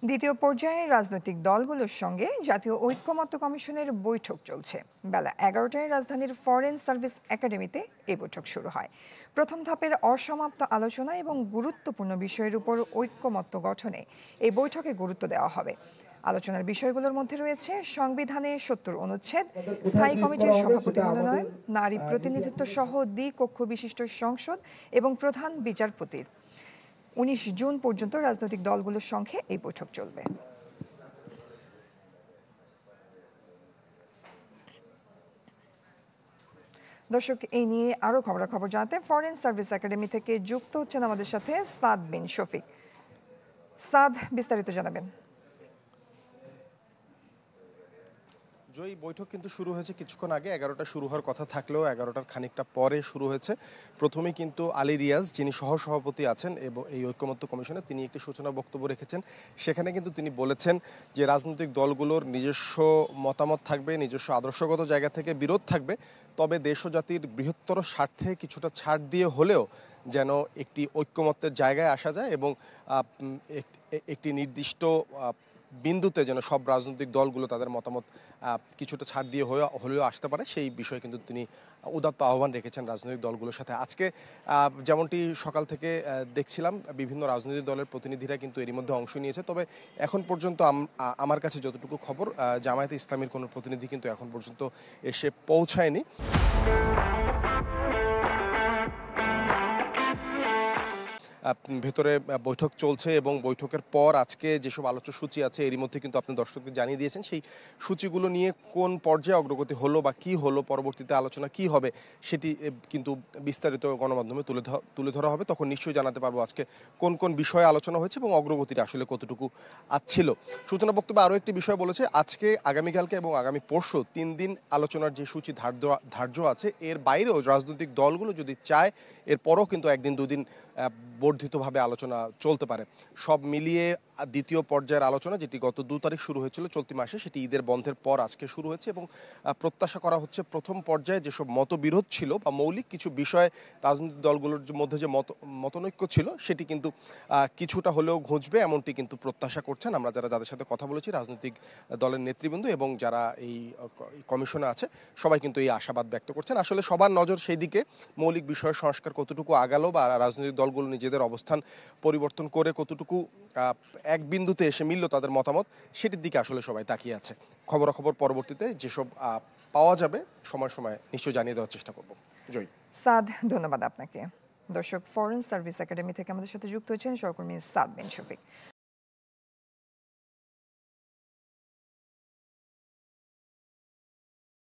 দ্বিতীয় পর্যায়ে রাজনৈতিক দলগুলোর সঙ্গে জাতীয় ঐক্যমত্য কমিশনের বৈঠক চলছে। বেলা 11টায় রাজধানীর ফরেন সার্ভিস একাডেমিতে এই বৈঠক শুরু হয়। প্রথম ধাপের অসমাপ্ত আলোচনা এবং গুরুত্বপূর্ণ বিষয়ের উপর ঐক্যমত্য গঠনে এই বৈঠকে গুরুত্ব দেওয়া হবে। আলোচনার বিষয়গুলোর মধ্যে রয়েছে সংবিধানে ৭০ অনুচ্ছেদ, স্থায়ী কমিটির সভাপতি মনোনয়ন, নারী প্রতিনিধিত্ব সহ দ্বিকক্ষ বিশিষ্ট সংসদ এবং প্রধান বিচারপতির। ১৯ জুন পর্যন্ত রাজনৈতিক দলগুলোর সঙ্গে এই বৈঠক চলবে। দর্শক, এই নিয়ে আরো খবরাখবর জানাতে ফরেন সার্ভিস একাডেমি থেকে যুক্ত হচ্ছেন আমাদের সাথে সাদ বিন শফিক। সাদ, বিস্তারিত জানাবেন। এই বৈঠক কিন্তু শুরু হয়েছে কিছুক্ষণ আগে, 11টা শুরু হওয়ার কথা থাকলেও 11টার খানিকটা পরে শুরু হয়েছে। প্রথমেই কিন্তু আলী রিয়াজ, যিনি সহসভাপতি আছেন এবং এই ঐক্যমত্য কমিশনে, তিনি একটি সূচনা বক্তব্য রেখেছেন। সেখানে কিন্তু তিনি বলেছেন যে রাজনৈতিক দলগুলোর নিজস্ব মতামত থাকবে, নিজস্ব আদর্শগত জায়গা থেকে বিরোধ থাকবে, তবে দেশ ও জাতির বৃহত্তর স্বার্থে কিছুটা ছাড় দিয়ে হলেও যেন একটি ঐক্যমত্যের জায়গায় আসা যায় এবং একটি নির্দিষ্ট বিন্দুতে যেন সব রাজনৈতিক দলগুলো তাদের মতামত কিছুটা ছাড় দিয়ে হলেও আসতে পারে, সেই বিষয়ে কিন্তু তিনি উদাত্ত আহ্বান রেখেছেন রাজনৈতিক দলগুলোর সাথে। আজকে যেমনটি সকাল থেকে দেখছিলাম, বিভিন্ন রাজনৈতিক দলের প্রতিনিধিরা কিন্তু এরই মধ্যে অংশ নিয়েছে। তবে এখন পর্যন্ত আমার কাছে যতটুকু খবর, জামায়াতে ইসলামীর কোনো প্রতিনিধি কিন্তু এখন পর্যন্ত এসে পৌঁছায়নি। ভেতরে বৈঠক চলছে এবং বৈঠকের পর আজকে যেসব আলোচ্য সূচি আছে এরই মধ্যে কিন্তু আপনি দর্শকদের জানিয়ে দিয়েছেন। সেই সূচিগুলো নিয়ে কোন পর্যায়ে অগ্রগতি হলো বা কি হলো, পরবর্তীতে আলোচনা কি হবে, সেটি কিন্তু বিস্তারিত গণমাধ্যমে তুলে ধরা হবে। তখন নিশ্চয়ই জানাতে পারবো আজকে কোন কোন বিষয়ে আলোচনা হয়েছে এবং অগ্রগতিটা আসলে কতটুকু ছিল। সূচনা বক্তব্যে আরও একটি বিষয় বলেছে, আজকে, আগামীকালকে এবং আগামী পরশু 3 দিন আলোচনার যে সূচি ধার্য আছে, এর বাইরেও রাজনৈতিক দলগুলো যদি চায় এরপরও কিন্তু 1 দিন 2 দিন বর্ধিতভাবে আলোচনা চলতে পারে। সব মিলিয়ে দ্বিতীয় পর্যায়ের আলোচনা, যেটি গত 2 তারিখ শুরু হয়েছিল চলতি মাসে, সেটি ঈদের বন্ধের পর আজকে শুরু হয়েছে এবং প্রত্যাশা করা হচ্ছে প্রথম পর্যায়ে যেসব মতবিরোধ ছিল বা মৌলিক কিছু বিষয়ে রাজনৈতিক দলগুলোর মধ্যে যে মতনৈক্য ছিল, সেটি কিন্তু কিছুটা হলেও ঘুচবে, এমনটি কিন্তু প্রত্যাশা করছেন আমরা যাদের সাথে কথা বলেছি, রাজনৈতিক দলের নেতৃবৃন্দ এবং যারা এই কমিশনে আছে, সবাই কিন্তু এই আশাবাদ ব্যক্ত করছেন। আসলে সবার নজর সেই দিকে, মৌলিক বিষয়ের সংস্কার কতটুকু আগালো বা রাজনৈতিক দলগুলো নিজেদের অবস্থান পরিবর্তন করে কতটুকু এক বিন্দুতে এসে মিলল তাদের মতামত, সেটির দিকে আসলে সবাই তাকিয়ে আছে। খবরাখবর পরবর্তীতে যেসব পাওয়া যাবে সময় সময় নিশ্চয় জানিয়ে দেওয়ার চেষ্টা করব। জয় সাদ, ধন্যবাদ আপনাকে। দর্শক, ফরেন সার্ভিস একাডেমি থেকে আমাদের সাথে যুক্ত হয়েছেন সহকর্মী সাদ বিন শফিক।